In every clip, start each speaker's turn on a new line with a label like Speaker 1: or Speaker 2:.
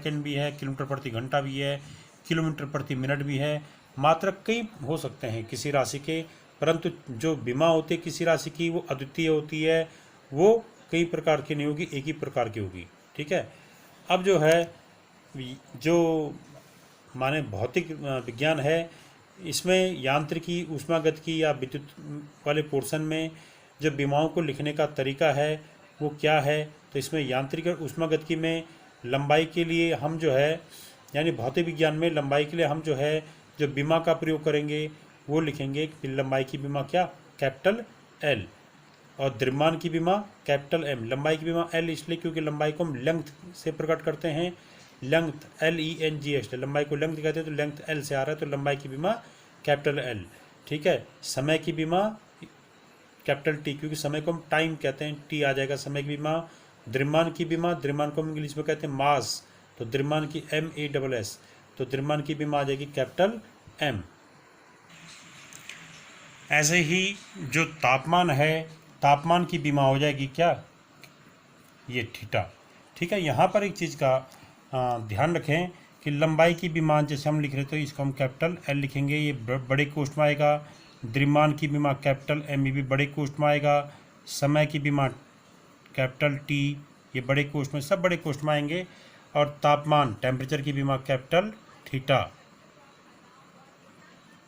Speaker 1: Second भी है, kilometre प्रति घंटा भी है, किलोमीटर प्रति मिनट भी है, मात्रक कई हो सकते हैं किसी राशि के, परंतु जो बीमा होती है किसी राशि की वो अद्वितीय होती है, वो कई प्रकार की नहीं होगी, एक ही प्रकार की होगी। ठीक है। अब जो है जो माने भौतिक विज्ञान है, इसमें यांत्रिकी, ऊष्मागतिकी या विद्युत वाले पोर्शन में जो विमाओं को लिखने का तरीका है वो क्या है। तो इसमें यांत्रिक और ऊष्मागतिकी में लंबाई के लिए हम जो है, यानी भौतिक विज्ञान में लंबाई के लिए हम जो है जो विमा का प्रयोग करेंगे वो लिखेंगे कि लंबाई की विमा क्या, कैपिटल एल, और द्रव्यमान की विमा कैपिटल एम। लंबाई की विमा एल इसलिए क्योंकि लंबाई को हम लेंथ से प्रकट करते हैं, लेंथ LENGH, लंबाई को लेंथ कहते हैं, तो लेंथ एल से आ रहा है, तो लंबाई की विमा कैपिटल एल। ठीक है। समय की विमा कैपिटल टी, क्योंकि समय को हम टाइम कहते हैं, टी आ जाएगा समय की विमा। द्रव्यमान की विमा, द्रव्यमान को हम इंग्लिश में कहते हैं मास, तो द्रव्यमान की MASS, तो द्रव्यमान की विमा आ जाएगी कैपिटल एम। ऐसे ही जो तापमान है, तापमान की विमा हो जाएगी क्या, ये थीटा। ठीक है। यहाँ पर एक चीज़ का ध्यान रखें कि लंबाई की विमा जैसे हम लिख रहे थे, इसको हम कैपिटल एल लिखेंगे, ये बड़े कोष्ठ में आएगा। द्रव्यमान की विमा कैपिटल एम, ये भी बड़े कोष्ठ में आएगा। समय की विमा कैपिटल टी, ये बड़े कोष्ठ में, सब बड़े कोष्ठ में आएंगे। और तापमान टेम्परेचर की विमा कैपिटल थीटा।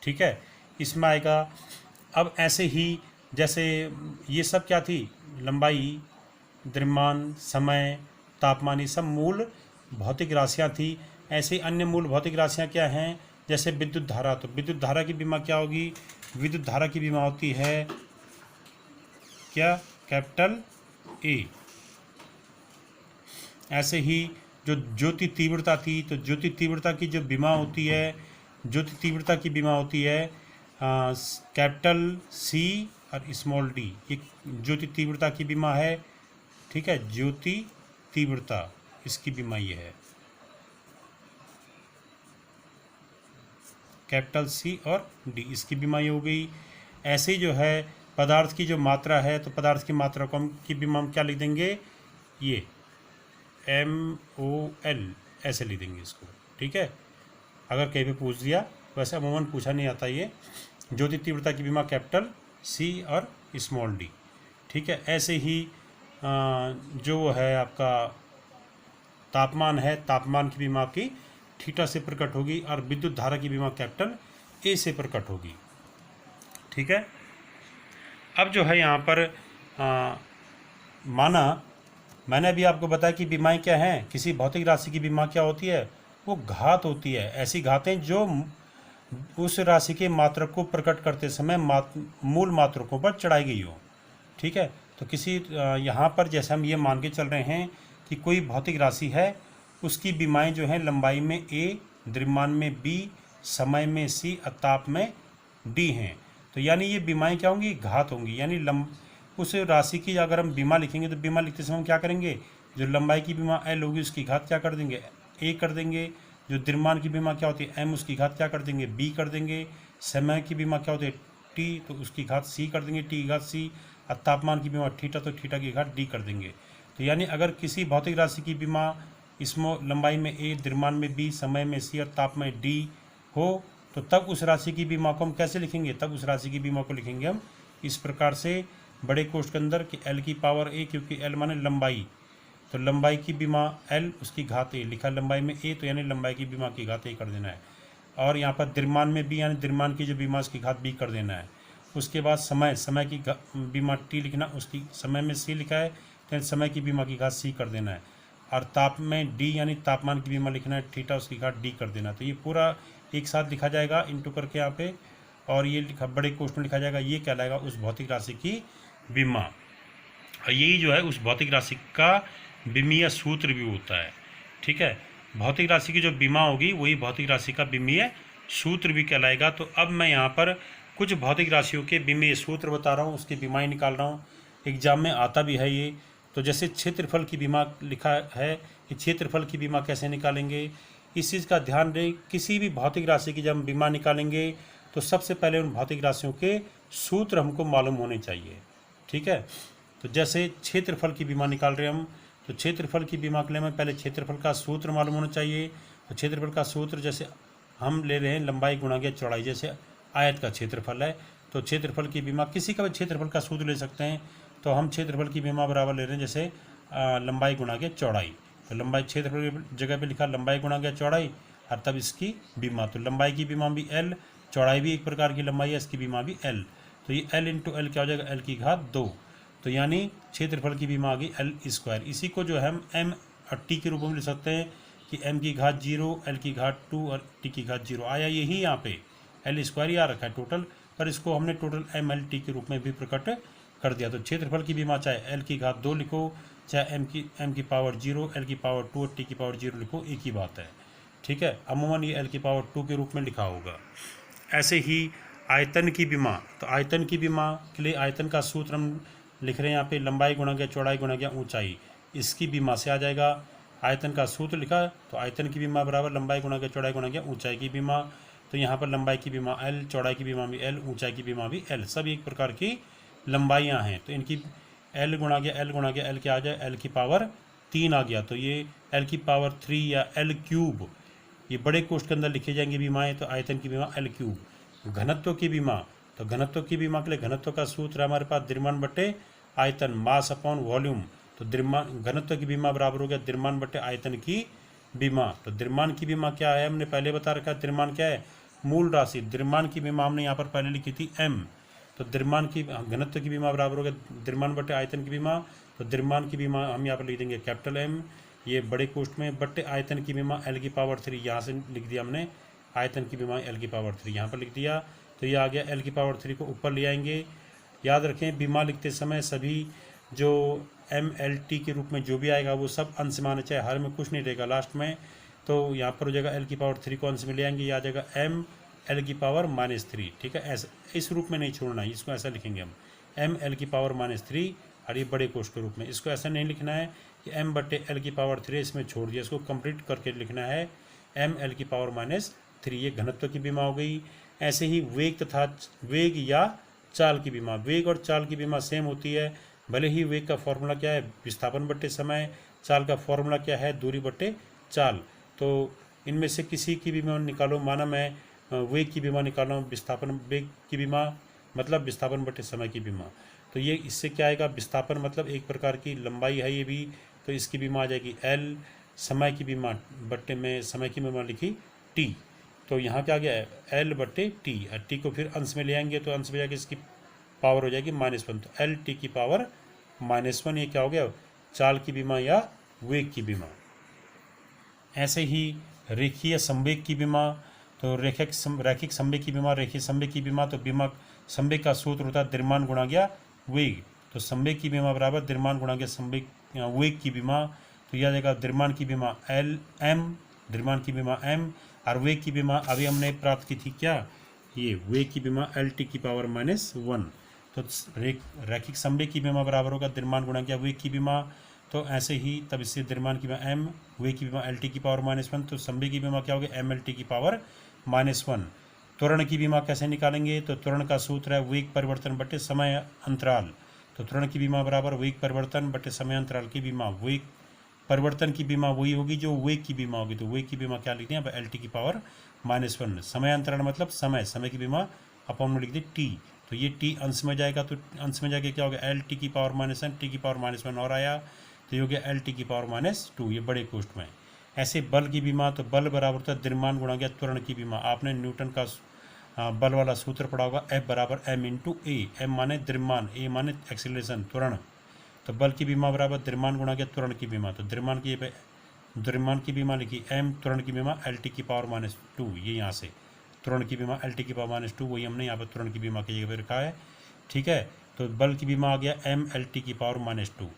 Speaker 1: ठीक है, इसमें आएगा। अब ऐसे ही जैसे ये सब क्या थी, लंबाई, द्रव्यमान, समय, तापमान, ये सब मूल भौतिक राशियाँ थी। ऐसे अन्य मूल भौतिक राशियाँ क्या हैं, जैसे विद्युत धारा, तो विद्युत धारा की विमा क्या होगी, विद्युत धारा की विमा होती है क्या, कैपिटल ए। ऐसे ही जो ज्योति तीव्रता थी, तो ज्योति तीव्रता की जो विमा होती है, ज्योति तीव्रता की विमा होती है कैपिटल सी और स्मॉल डी, ये ज्योति तीव्रता की विमा है। ठीक है, ज्योति तीव्रता, इसकी विमा ये है कैपिटल सी और डी, इसकी बीमा ये हो गई। ऐसे ही जो है पदार्थ की जो मात्रा है, तो पदार्थ की मात्रा को हम की बीमा हम क्या लिख देंगे, ये MOL ऐसे लिख देंगे इसको। ठीक है, अगर कहीं पे पूछ दिया, वैसे अमूमन पूछा नहीं आता ये। ज्योति तीव्रता की बीमा कैपिटल सी और स्मॉल डी। ठीक है, ऐसे ही जो है आपका तापमान है, तापमान की बीमा आपकी थीटा से प्रकट होगी, और विद्युत धारा की बीमा कैपिटल ए से प्रकट होगी। ठीक है। अब जो है यहाँ पर माना, मैंने अभी आपको बताया कि बीमाएँ क्या हैं, किसी भौतिक राशि की बीमा क्या होती है, वो घात होती है। ऐसी घातें जो उस राशि के मात्रक को प्रकट करते समय मूल मात्रकों पर चढ़ाई गई हो। ठीक है, तो किसी यहाँ पर जैसे हम ये मान के चल रहे हैं कि कोई भौतिक राशि है, उसकी बीमाएँ जो हैं लंबाई में A, द्रव्यमान में B, समय में C और ताप में D हैं। तो यानी ये बीमाएँ क्या होंगी, घात होंगी। यानी उस राशि की अगर हम बीमा लिखेंगे, तो बीमा लिखते समय हम क्या करेंगे, जो लंबाई की बीमा L होगी उसकी घात क्या कर देंगे, A कर देंगे। जो द्रव्यमान की बीमा क्या होती है M, उसकी घात क्या कर देंगे, B कर देंगे। समय की बीमा क्या होती है T, तो उसकी घात C कर देंगे, T की घात C। और तापमान की बीमा थीटा, तो थीटा की घात D कर देंगे। तो यानी अगर किसी भौतिक राशि की बीमा इसमें लंबाई में A, द्रव्यमान में B, समय में C और ताप में D हो, तो तब उस राशि की बीमा को हम कैसे लिखेंगे, तब उस राशि की बीमा को लिखेंगे हम इस प्रकार से बड़े कोष्ठ के अंदर कि L की पावर A, क्योंकि L माने लंबाई, तो लंबाई की बीमा L, उसकी घात A लिखा, लंबाई में A, तो यानी लंबाई की बीमा की घात A कर देना है। और यहाँ पर द्रव्यमान में B, यानी द्रव्यमान की जो बीमा उसकी घात B कर देना है। उसके बाद समय की बीमा T लिखना, उसकी समय में C लिखा है, तो समय की बीमा की घात C कर देना है। और ताप में D, यानी तापमान की बीमा लिखना है थीटा, उसकी घात D कर देना। तो ये पूरा एक साथ लिखा जाएगा इंटू करके यहाँ पे, और ये लिखा बड़े कोष्ठ में लिखा जाएगा, ये कहलाएगा उस भौतिक राशि की बीमा। और यही जो है उस भौतिक राशि का विमीय सूत्र भी होता है। ठीक है, भौतिक राशि की जो बीमा होगी वही भौतिक राशि का विमीय सूत्र भी कहलाएगा। तो अब मैं यहाँ पर कुछ भौतिक राशियों के विमीय सूत्र बता रहा हूँ, उसकी बीमाएँ निकाल रहा हूँ, एग्जाम में आता भी है ये। तो जैसे क्षेत्रफल की बीमा लिखा है कि क्षेत्रफल की बीमा कैसे निकालेंगे, इस चीज़ का ध्यान दें। किसी भी भौतिक राशि की जब हम बीमा निकालेंगे तो सबसे पहले उन भौतिक राशियों के सूत्र हमको मालूम होने चाहिए। ठीक है, तो जैसे क्षेत्रफल की बीमा निकाल रहे हैं हम, तो क्षेत्रफल की बीमा के लिए हमें पहले क्षेत्रफल का सूत्र मालूम होना चाहिए। तो क्षेत्रफल का सूत्र जैसे हम ले रहे हैं लंबाई गुणा गया चौड़ाई, जैसे आयत का क्षेत्रफल है, तो क्षेत्रफल की बीमा किसी का भी क्षेत्रफल का सूत्र ले सकते हैं। तो हम क्षेत्रफल की बीमा बराबर ले रहे हैं जैसे लंबाई गुणा के चौड़ाई। तो लंबाई क्षेत्रफल की जगह पे लिखा लंबाई गुणा के चौड़ाई और तब इसकी बीमा। तो लंबाई की बीमा भी एल, चौड़ाई भी एक प्रकार की लंबाई है, इसकी बीमा भी एल। तो ये एल इंटू एल क्या हो जाएगा, एल की घात 2। तो यानी क्षेत्रफल की बीमा आ गई एल स्क्वायर। इसी को जो है हम एम और टी के रूप में लिख सकते हैं कि एम की घात 0, एल की घात 2 और टी की घात 0 आया। यही यहाँ पे एल स्क्वायर ही आ रखा है टोटल, पर इसको हमने टोटल एम एल टी के रूप में भी प्रकट कर दिया। तो क्षेत्रफल की बीमा चाहे एल की घात 2 लिखो, चाहे एम की पावर 0, एल की पावर 2 और टी की पावर 0 लिखो, एक ही बात है। ठीक है, अमूमन ये एल की पावर 2 के रूप में लिखा होगा। ऐसे ही आयतन की बीमा, तो आयतन की बीमा के लिए आयतन का सूत्र हम लिख रहे हैं यहाँ पे, लंबाई गुणा गया चौड़ाई गुणा गया ऊंचाई, इसकी बीमा से आ जाएगा। आयतन का सूत्र लिखा तो आयतन की बीमा बराबर लंबाई गुणा गया चौड़ाई गुणा गया ऊंचाई की बीमा। तो यहाँ पर लंबाई की बीमा एल, चौड़ाई की बीमा भी एल, ऊंचाई की बीमा भी एल, सब एक प्रकार की लंबाइयाँ हैं। तो इनकी एल गुणा गया एल क्या आ जाए, एल की पावर 3 आ गया। तो ये एल की पावर 3 या एल क्यूब, ये बड़े कोष्ठ के अंदर लिखे जाएंगे बीमाएँ। तो आयतन की बीमा एल क्यूब। घनत्व की बीमा, तो घनत्व की बीमा के लिए घनत्व का सूत्र है हमारे पास द्रव्यमान बटे आयतन, मास अपॉन वॉल्यूम। तो द्रव्यमान घनत्व की बीमा बराबर हो गया द्रव्यमान बटे आयतन की बीमा। तो द्रव्यमान की बीमा क्या है, हमने पहले बता रखा है। द्रव्यमान क्या है, मूल राशि। द्रव्यमान की बीमा हमने यहाँ पर पहले लिखी थी एम। तो द्रव्यमान की घनत्व की बीमा बराबर हो गया द्रव्यमान बटे आयतन की बीमा। तो द्रव्यमान की बीमा हम यहाँ पर लिख देंगे कैपिटल एम, ये बड़े कोष्ठ में, बटे आयतन की बीमा एल की पावर 3, यहाँ से लिख दिया हमने आयतन की बीमा एल की पावर 3 यहाँ पर लिख दिया। तो ये आ गया एल की पावर 3 को ऊपर ले आएंगे। याद रखें बीमा लिखते समय सभी जो एम एल टी के रूप में जो भी आएगा वो सब अंश में आना चाहिए, हर में कुछ नहीं रहेगा लास्ट में। तो यहाँ पर हो जाएगा एल की पावर 3 को अंश में ले आएंगे, ये आ जाएगा एम एल की पावर -3। ठीक है, ऐसा इस रूप में नहीं छोड़ना है, इसको ऐसा लिखेंगे हम एम एल की पावर -3, और ये बड़े कोष्ठ के रूप में। इसको ऐसा नहीं लिखना है कि एम बटे एल की पावर 3 इसमें छोड़ दिया, इसको कंप्लीट करके लिखना है एम एल की पावर -3। ये घनत्व की बीमा हो गई। ऐसे ही वेग तथा वेग या चाल की बीमा, वेग और चाल की बीमा सेम होती है। भले ही वेग का फॉर्मूला क्या है, विस्थापन बटे समय, चाल का फॉर्मूला क्या है, दूरी बटे चाल। तो इनमें से किसी की बीमा निकालो, माना मैं वेग की बीमा निकाल रहा हूँ, विस्थापन वेग की बीमा मतलब विस्थापन बटे समय की बीमा। तो ये इससे क्या आएगा, विस्थापन मतलब एक प्रकार की लंबाई है ये भी, तो इसकी बीमा आ जाएगी एल। समय की बीमा बटे में समय की बीमा लिखी टी, तो यहाँ क्या आ गया एल बटे टी, और टी को फिर अंश में ले आएंगे तो अंश में जाके इसकी पावर हो जाएगी -1। तो एल टी की पावर -1, ये क्या हो गया, चाल की बीमा या वेग की बीमा। ऐसे ही रेखीय संवेग की बीमा, तो रैखिक संवेग की बीमा, रेखीय संवेग की बीमा। तो बीमा संवेग का सूत्र होता है द्रव्यमान गुणा गया वेग। तो संवेग की बीमा बराबर द्रव्यमान गुणा गया संवेग वेग की बीमा। तो यह आ जाएगा द्रव्यमान की बीमा एल एम, द्रव्यमान की बीमा एम, और वेग की बीमा अभी हमने प्राप्त की थी क्या, ये वेग की बीमा एल टी की पावर -1। तो रैखिक संवेग की बीमा बराबर होगा द्रव्यमान गुणा गया वेग की बीमा। तो ऐसे ही तब इससे द्रव्यमान की बीमा एम, वेग की बीमा एल टी की पावर -1। तो संवेग की बीमा क्या होगी, एम एल टी की पावर -1। त्वरण की बीमा कैसे निकालेंगे, तो त्वरण का सूत्र है वेग परिवर्तन बटे समय अंतराल। तो त्वरण की बीमा बराबर वेग परिवर्तन बटे समय अंतराल की बीमा। वेग परिवर्तन की बीमा वही होगी जो वेग की बीमा होगी। तो वेग की बीमा क्या लिख दें, एल टी की पावर -1। समय अंतराल मतलब समय की बीमा अपन में लिख दी टी। तो ये टी अंश में जाएगा, तो अंश में जाके क्या हो गया, एल टी की पावर -1, टी की पावर -1 और आया, तो ये हो गया एल टी की पावर -2, ये बड़े कोष्ठ में। ऐसे बल की बीमा, तो बल बराबर होता है द्रव्यमान गुणा गया त्वरण की बीमा। आपने न्यूटन का बल वाला सूत्र पढ़ा होगा, F बराबर m इंटू ए। एम माने द्रव्यमान, ए माने एक्सीलरेशन त्वरण। तो बल की बीमा बराबर द्रव्यमान गुणा गया त्वरण की बीमा। तो द्रव्यमान की बीमा लिखी m, त्वरण की बीमा एल टी की पावर -2, ये यहाँ से त्वरण की बीमा एल टी की पावर -2, वही हमने यहाँ पर त्वरण की बीमा की जगह पर रखा है। ठीक है, तो बल की बीमा आ गया m एल टी की पावर -2।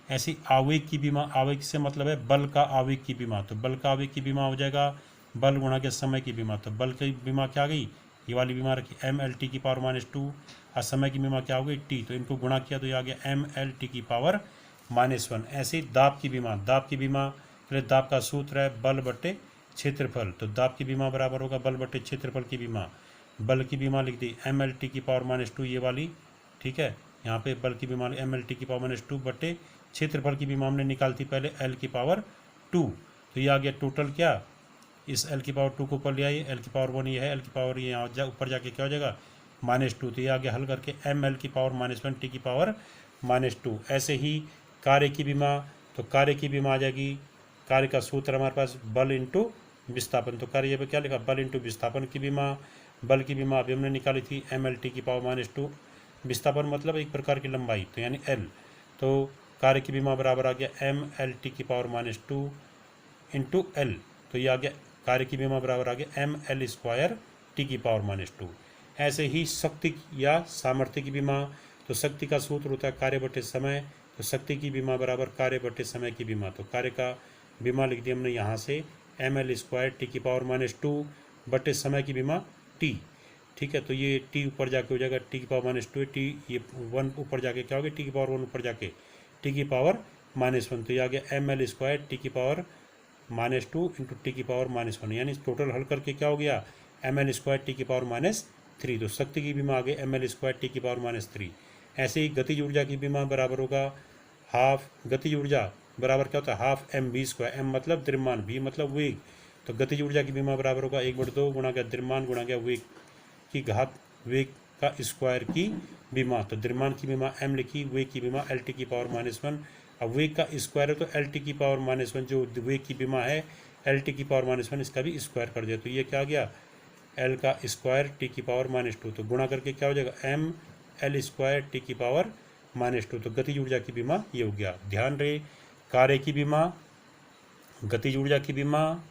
Speaker 1: ऐसी आवेग की बीमा, आवेग से मतलब है बल का आवेग की बीमा। तो बल का आवेग की बीमा हो जाएगा बल गुणा के समय की बीमा। तो बल की बीमा क्या आ गई, ये वाली बीमा रखी एम एल टी की पावर -2, और समय की बीमा क्या हो गई टी। तो इनको गुणा किया तो ये आ गया एम एल टी की पावर -1। ऐसे ही दाब की बीमा, दाब की बीमा के लिए दाब का सूत्र है बल बटे क्षेत्रफल। तो दाब की बीमा बराबर होगा बल बटे क्षेत्रफल की बीमा। बल की बीमा लिख दी एम एल टी की पावर -2, ये वाली। ठीक है, यहाँ पे बल की बीमा एम एल टी की पावर -2 बटे क्षेत्रफल की बीमा हमने निकाली थी पहले एल की पावर 2। तो ये आ गया टोटल क्या, इस एल की पावर 2 को ऊपर ले आइए, एल की पावर 1 ये है, एल की पावर ये ऊपर जाके क्या हो जाएगा -2। तो ये आ गया हल करके एम एल की पावर -1 टी की पावर -2। ऐसे ही कार्य की विमा, तो कार्य की विमा आ जाएगी, कार्य का सूत्र हमारे पास बल इंटू विस्थापन। तो कार्य पे क्या लिखा, बल इंटू विस्थापन की विमा। बल की विमा अभी हमने निकाली थी mLT⁻²। विस्थापन मतलब एक प्रकार की लंबाई, तो यानी L। तो कार्य की विमा बराबर आ गया mLT⁻² इंटू L। तो ये आ गया कार्य की विमा बराबर आ गया mL²T⁻²। ऐसे ही शक्ति या सामर्थ्य की विमा, तो शक्ति का सूत्र होता है कार्य बटे समय। तो शक्ति की विमा बराबर कार्य बटे समय की विमा। तो कार्य का विमा लिख दिया हमने यहाँ से mL²T⁻² बटे समय की विमा T। ठीक है, तो ये T ऊपर जाके हो जाएगा T⁻², T ये 1 ऊपर जाके क्या हो गया, T⁻1 ऊपर जाके T⁻−1। तो ये आ गया mL²T⁻−2 इंटू T⁻−1, यानी टोटल हल करके क्या हो गया mL²T⁻−3। तो शक्ति की विमा आ गई mL²T⁻−3। ऐसे ही गतिज ऊर्जा की विमा बराबर होगा हाफ, गतिज ऊर्जा बराबर क्या होता है हाफ mv²। m मतलब द्रव्यमान, v मतलब वेग। तो गतिज ऊर्जा की विमा बराबर होगा 1/2 गुणा गया द्रव्यमान गुणा गया वेग की घात वेग का स्क्वायर की विमा। तो द्रव्यमान की विमा m लिखी, वेग की विमा LT⁻−1। अब वेग का स्क्वायर है तो LT⁻−1 जो वेग की विमा है LT⁻−1 इसका भी स्क्वायर कर दिया। तो ये क्या आ गया L का स्क्वायर T⁻−2। तो गुणा करके क्या हो जाएगा mL²T⁻−2। तो गतिज ऊर्जा की विमा ये हो गया। ध्यान रहे, कार्य की विमा, गतिज ऊर्जा की विमा,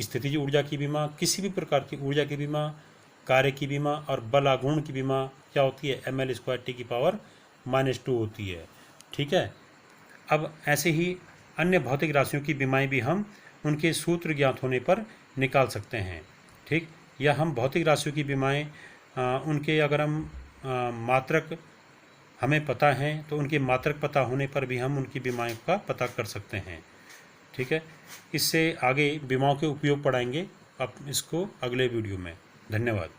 Speaker 1: स्थितिज ऊर्जा की विमा, किसी भी प्रकार की ऊर्जा की विमा, कार्य की विमा और बल आघूर्ण की विमा क्या होती है mL²T⁻−2 होती है। ठीक है, अब ऐसे ही अन्य भौतिक राशियों की विमाएं भी हम उनके सूत्र ज्ञात होने पर निकाल सकते हैं। ठीक, या हम भौतिक राशियों की विमाएं उनके अगर हम मात्रक हमें पता है तो उनके मात्रक पता होने पर भी हम उनकी विमाएं का पता कर सकते हैं। ठीक है, इससे आगे विमाओं के उपयोग पढ़ाएंगे अब इसको अगले वीडियो में। धन्यवाद।